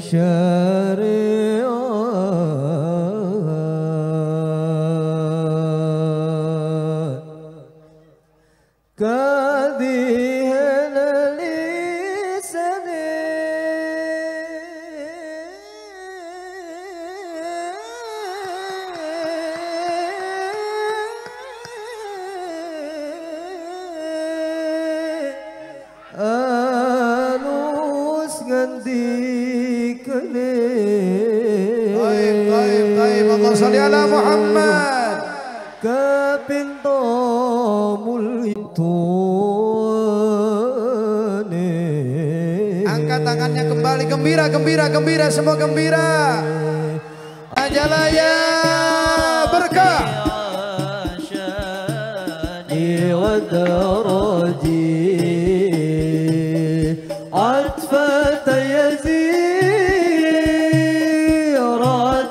syariat kadihan lisani alus ganti kene. Taib Allah salli ala Muhammad. Kapinto mulitune. Angkat tangannya kembali, gembira, gembira, gembira, semua gembira. Majalaya berkah. عطفة يزيرة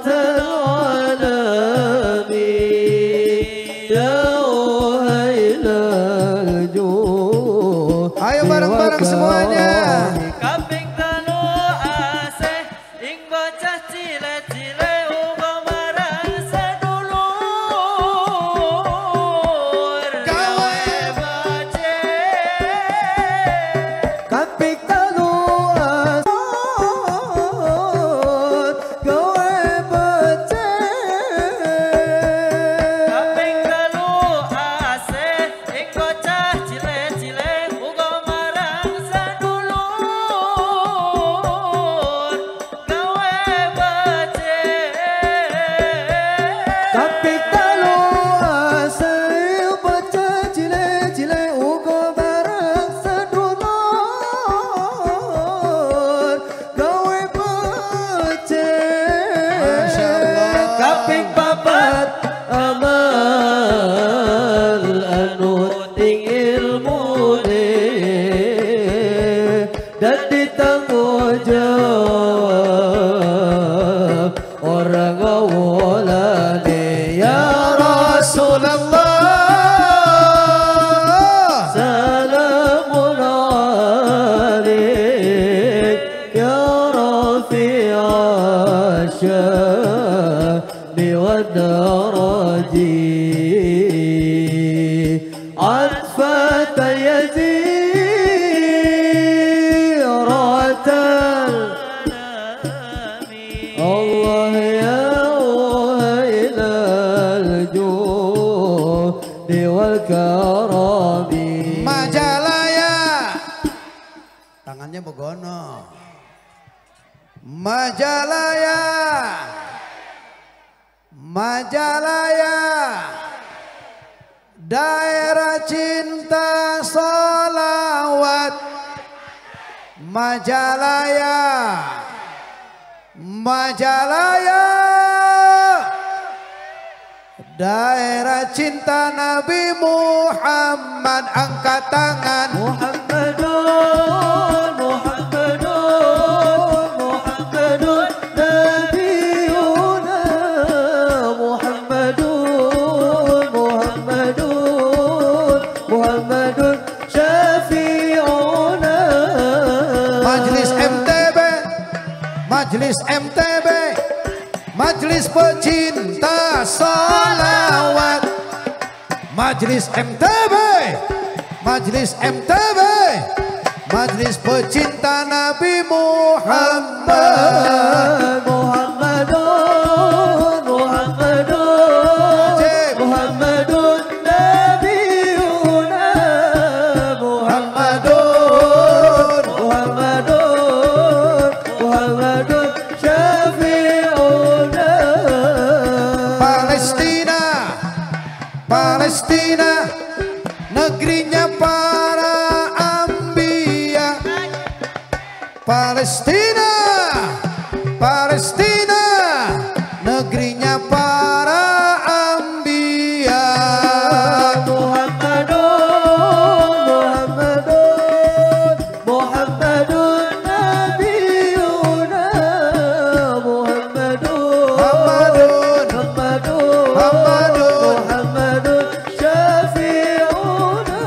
العالم يا وهيل الجود. Ayo bareng-bareng semuanya. Kaping telu asih ing bocah cilik-cilik uga marang sedulur gawe becik. Kaping telu asot gawe becik. Kaping telu asih ing bocah cilik-cilik uga marang sedulur gawe becik. Kaping telu asih bocah cilik-cilik uga bareng sedulur gawe becik. Masya Allah. Kaping papat amal anut ing ilmune dadi tanggung jawab orang awalane ya Rasulullah. salamun alaik ya rafi'a sya'ni wa daraji عطفة يزيرة الله يا ويل الجود والكرم. Majalaya. Tangannya begono. Majalaya. Majalaya. Daerah cinta solawat. Majalaya. Majalaya. Daerah cinta Nabi Muhammad. Angkat tangan. Muhammadun Muhammadun Muhammadun nabiyuna Muhammadun Muhammadun Muhammadun syafi'una. Majelis MTB, Majelis MTB, Majelis pecinta salawat. Majelis MTB, Majelis MTB, Majelis pecinta Nabi Muhammad. Muhammadun Muhammadun Muhammadun nabiyuna Muhammadun Muhammadun Muhammadun syafi'una. Palestina, Palestina, negerinya para ambia. Palestina, Palestina, negerinya para ambia. Muhammadun Muhammadun Muhammadun nabiyuna Muhammadun Muhammadun, Muhammadun Muhammadun. Muhammadun syafi'una.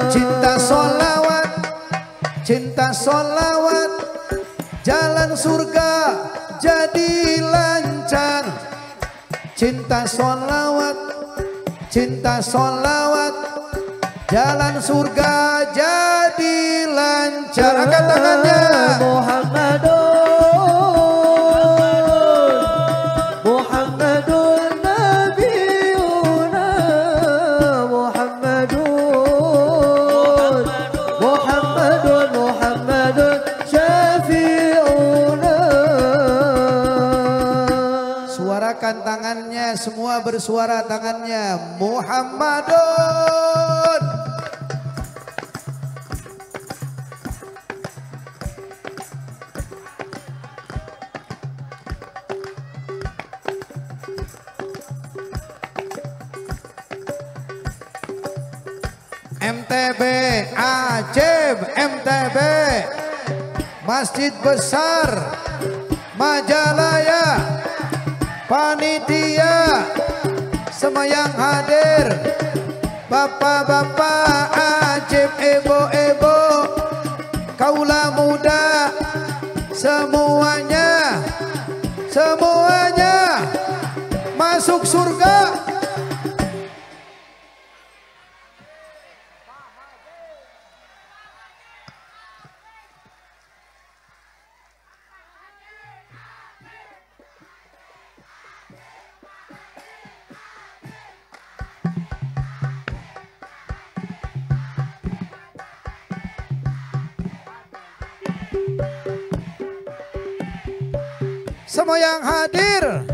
Cinta solawat, cinta solawat, jalan jalan surga jadi lancar. Cinta sholawat, jalan surga jadi lancar. Angkat tangannya. Muhammadun Nabiyuna Muhammadun Syafi'una. Suarakan tangannya, semua bersuara tangannya. Muhammadun. MTB, Aceh, MTB, Masjid Besar, Majalaya, panitia, semua yang hadir, bapak-bapak, Aceh, ibu-ibu, kaula muda, semuanya masuk surga. Semua yang hadir,